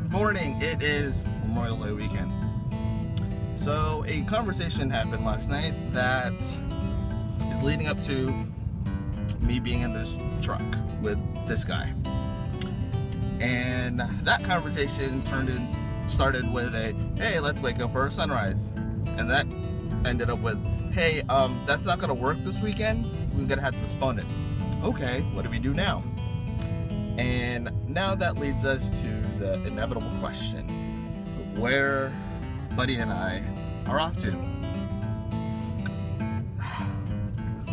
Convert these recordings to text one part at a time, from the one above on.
Good morning. It is Memorial Day weekend. So a conversation happened last night that is leading up to me being in this truck with this guy. And that conversation started with a, hey, let's wake up for a sunrise. And that ended up with, hey, that's not gonna work this weekend. We're gonna have to postpone it. Okay, what do we do now? And now that leads us to the inevitable question of where Buddy and I are off to.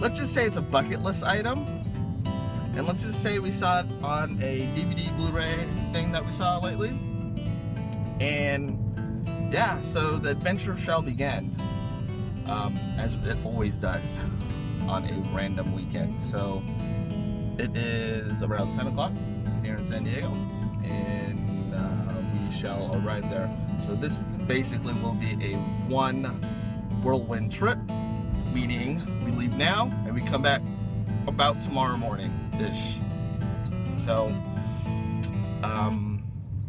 Let's just say it's a bucket list item. And let's just say we saw it on a DVD, Blu-ray thing that we saw lately. And yeah, so the adventure shall begin, as it always does on a random weekend. So it is around 10 o'clock here in San Diego, and we shall arrive there. So this basically will be a one whirlwind trip, meaning we leave now and we come back about tomorrow morning-ish. So,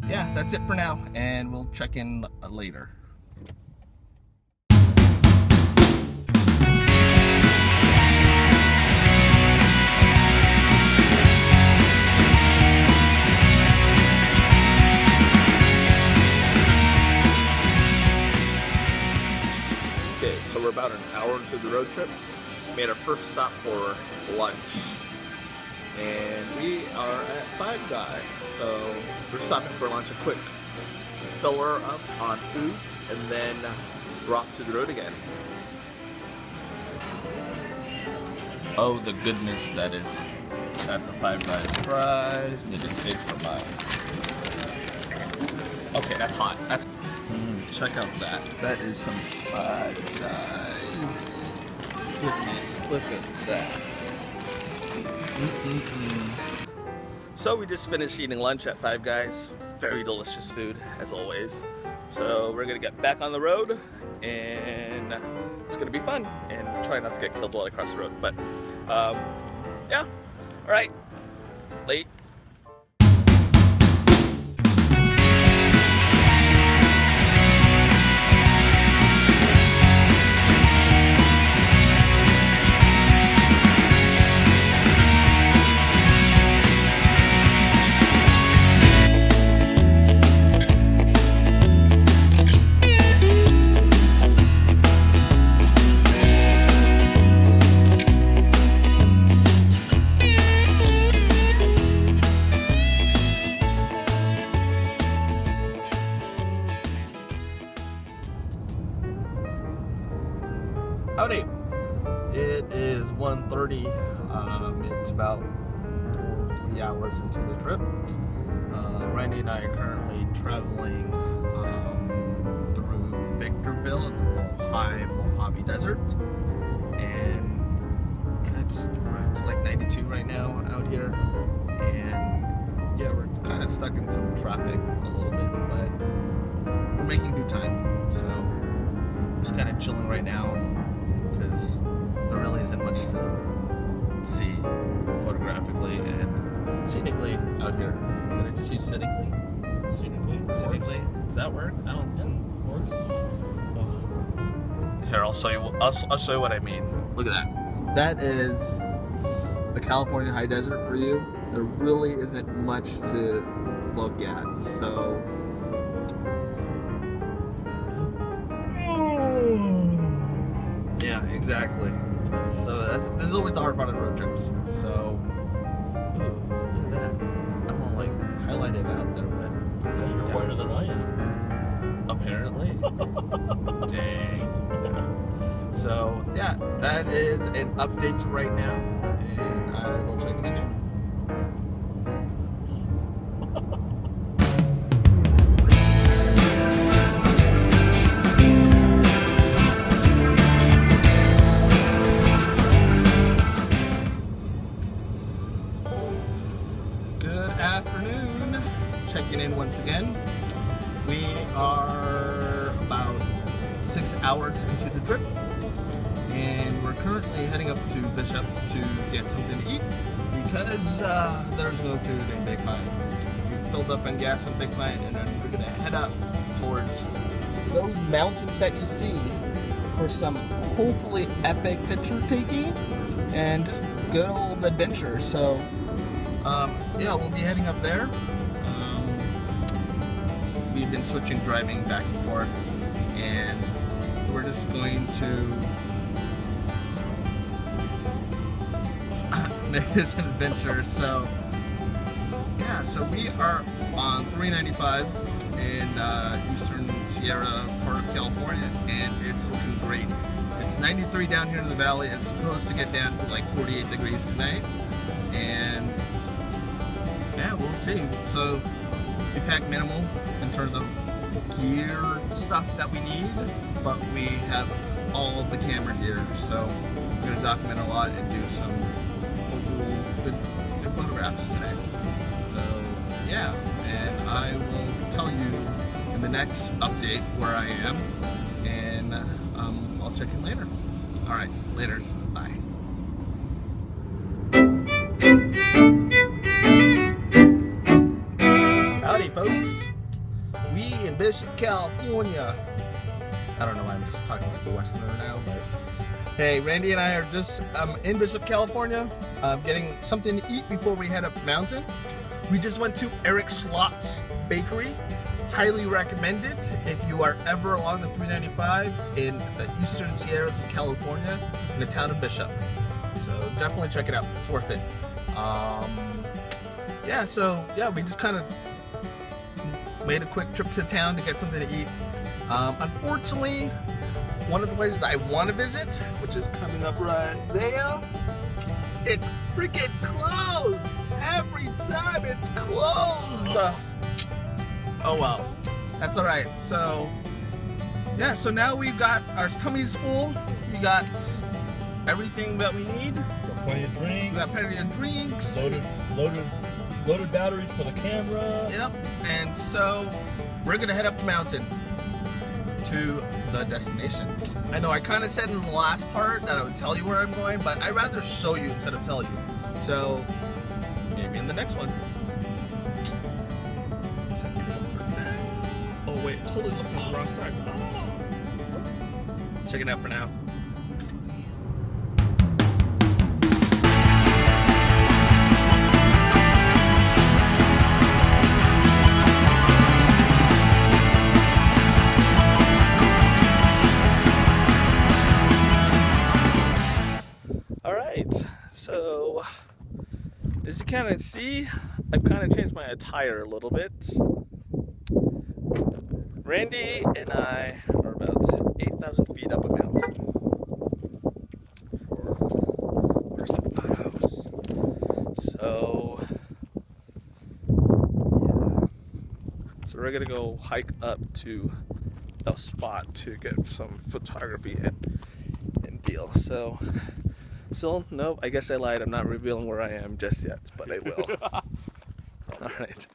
yeah, that's it for now, and we'll check in later. Okay, so we're about an hour into the road trip. Made our first stop for lunch, and we are at Five Guys. So we're stopping for lunch, a quick filler up on food, and then we're off to the road again. Oh, the goodness that is. That's a Five Guys fries. Need to pay for mine. Okay, that's hot. That's check out that. That is some Five Guys. Goodness, look at that. So we just finished eating lunch at Five Guys. Very delicious food, as always. So we're gonna get back on the road, and it's gonna be fun. And try not to get killed while I cross the road. But yeah, all right, late. Howdy. It is 1:30. It's about 3 hours into the trip. Randy and I are currently traveling through Victorville in the Mojave Desert, and yeah, it's like 92 right now out here, and yeah, we're kind of stuck in some traffic a little bit, but we're making good time. So we're just kind of chilling right now, because there really isn't much to see photographically and scenically out here. Did I just use scenically? Scenically? Does that work? I don't know. Works. Oh. Here, I'll show you. I'll show you what I mean. Look at that. That is the California high desert for you. There really isn't much to look at. So. Yeah, exactly. So this is always the hard part of road trips. So, ooh, look at that. I won't like highlight it out there, but you're whiter than I am. Apparently. Dang. So yeah, that is an update to right now, and I will check it again. Afternoon, checking in once again. We are about 6 hours into the trip, and we're currently heading up to Bishop to get something to eat because there's no food in Big Pine. We've filled up on gas and Big Plant, and then we're gonna head up towards those mountains that you see for some hopefully epic picture taking and just good old adventure. So yeah, we'll be heading up there. We've been switching driving back and forth, and we're just going to make this an adventure. So yeah, so we are on 395 in Eastern Sierra part of California, and it's looking great. It's 93 down here in the valley. It's supposed to get down to like 48 degrees tonight, and yeah, we'll see. So we pack minimal in terms of gear stuff that we need, but we have all of the camera gear, so we're gonna document a lot and do some good photographs today. So yeah, and I will tell you in the next update where I am, and I'll check in later. All right, laters, bye. Howdy, folks. We in Bishop, California. I don't know why I'm just talking like a Westerner now, but hey, Randy and I are just in Bishop, California, getting something to eat before we head up the mountain. We just went to Eric Schlott's Bakery. Highly recommend it if you are ever along the 395 in the Eastern Sierras of California in the town of Bishop. So definitely check it out. It's worth it. Yeah, so yeah, we just kind of made a quick trip to town to get something to eat. Unfortunately, one of the places that I want to visit, which is coming up right there, it's freaking closed. Every time it's closed. Oh well, that's all right. So yeah, so now we've got our tummies full. We got everything that we need. Got plenty of drinks. We got plenty of drinks. Loaded batteries for the camera. Yep. And so we're gonna head up the mountain to the destination. I know I kind of said in the last part that I would tell you where I'm going, but I'd rather show you instead of tell you. So maybe in the next one. Oh wait, totally looking on the wrong side. Check it out for now. So, as you kind of see, I've kind of changed my attire a little bit. Randy and I are about 8,000 feet up a mountain. Where's the house? So, yeah. So we're gonna go hike up to a spot to get some photography and deal. So. Still, no, I guess I lied. I'm not revealing where I am just yet, but I will. All right.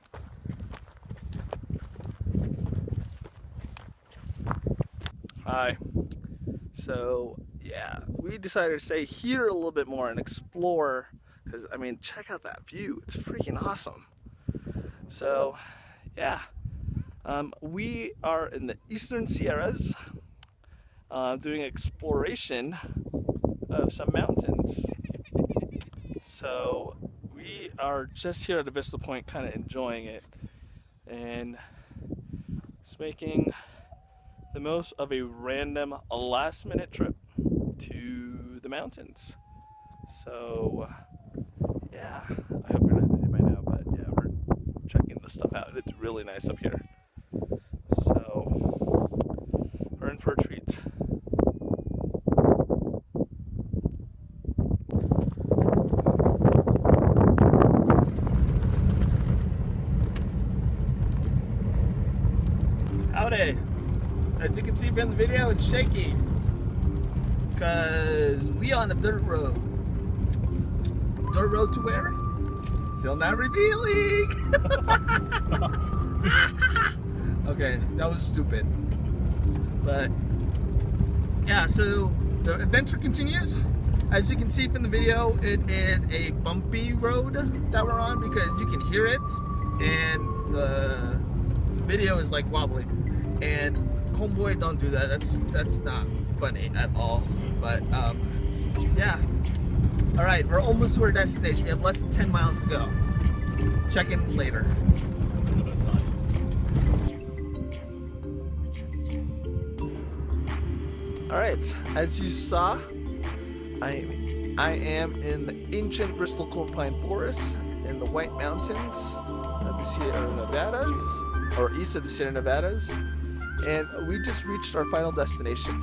Hi. So, yeah, we decided to stay here a little bit more and explore, because, I mean, check out that view. It's freaking awesome. So, yeah, we are in the Eastern Sierras doing exploration of some mountains. So we are just here at the Vista Point, kind of enjoying it and just making the most of a random last-minute trip to the mountains. So yeah, I hope you're not busy by now, but yeah, we're checking this stuff out. It's really nice up here. So we're in for a treat. Howdy. As you can see from the video, it's shaky because we on a dirt road. Dirt road to where? Still not revealing. Okay, that was stupid. But yeah, so the adventure continues. As you can see from the video, it is a bumpy road that we're on because you can hear it. and the video is like wobbly. And homeboy, don't do that. That's not funny at all. But yeah. All right, we're almost to our destination. We have less than 10 miles to go. Check in later. All right, as you saw, I am in the ancient Bristol Cone Pine Forest in the White Mountains of the Sierra Nevadas, or east of the Sierra Nevadas, and we just reached our final destination.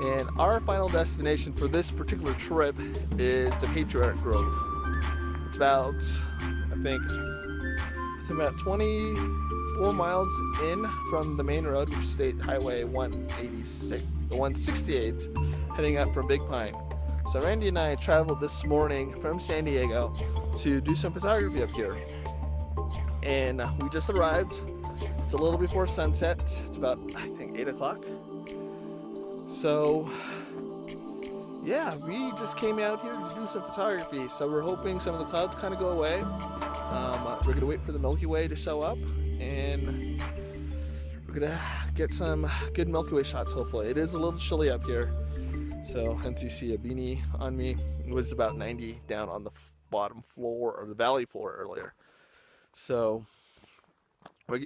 And our final destination for this particular trip is the Patriarch Grove. It's about, I think about 24 miles in from the main road, which is State Highway 168, heading up from Big Pine. So Randy and I traveled this morning from San Diego to do some photography up here. And we just arrived. It's a little before sunset. It's about, I think, 8 o'clock. So, yeah, we just came out here to do some photography. So we're hoping some of the clouds kind of go away. We're going to wait for the Milky Way to show up, and we're going to get some good Milky Way shots, hopefully. It is a little chilly up here, so hence you see a beanie on me. It was about 90 down on the bottom floor, or the valley floor earlier. So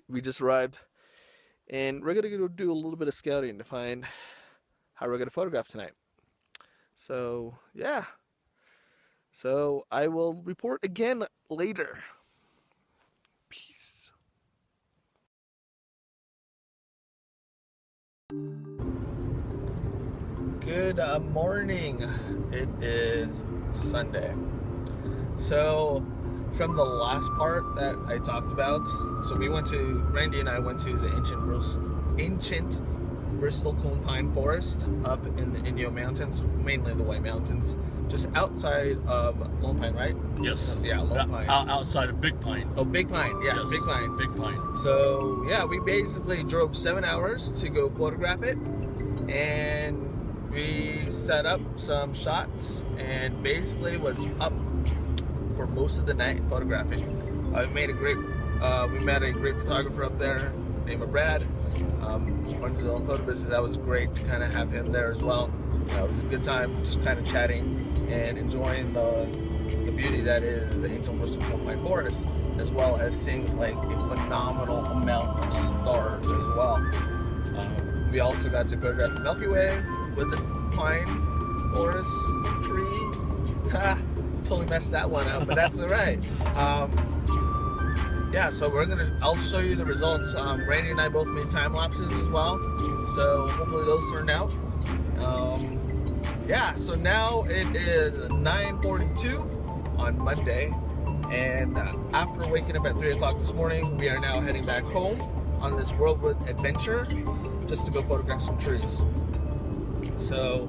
we just arrived, and we're going to go do a little bit of scouting to find how we're going to photograph tonight. So, yeah. So, I will report again later. Peace. Good morning. It is Sunday. So, from the last part that I talked about, so Randy and I went to the ancient Bristol Cone Pine Forest up in the Inyo Mountains, mainly the White Mountains, just outside of Lone Pine, right? Yes. Yeah, Lone Pine. Outside of Big Pine. Oh, Big Pine. Yeah, yes. Big Pine. Big Pine. So, yeah, we basically drove 7 hours to go photograph it, and we set up some shots, and basically was up for most of the night photographing. We met a great photographer up there named Brad. Runs his own photo business. That was great to kind of have him there as well. It was a good time, just kind of chatting and enjoying the beauty that is the ancient Bristol Cone Pine Forest, as well as seeing like a phenomenal amount of stars as well. We also got to photograph the Milky Way with the pine forest tree. Totally messed that one up, but that's all right. Yeah, so I'll show you the results. Randy and I both made time lapses as well, so hopefully those turned out. Yeah, so now it is 9:42 on Monday, and after waking up at 3 o'clock this morning, we are now heading back home on this whirlwind adventure just to go photograph some trees. So,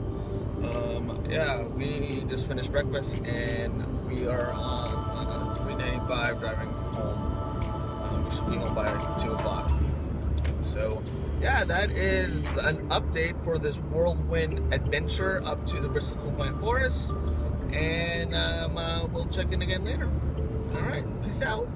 yeah, we just finished breakfast, and we are on 395 driving home. We should be home by 2 o'clock. So, yeah, that is an update for this whirlwind adventure up to the Bristol Cone Pine Forest. And we'll check in again later. All right, peace out.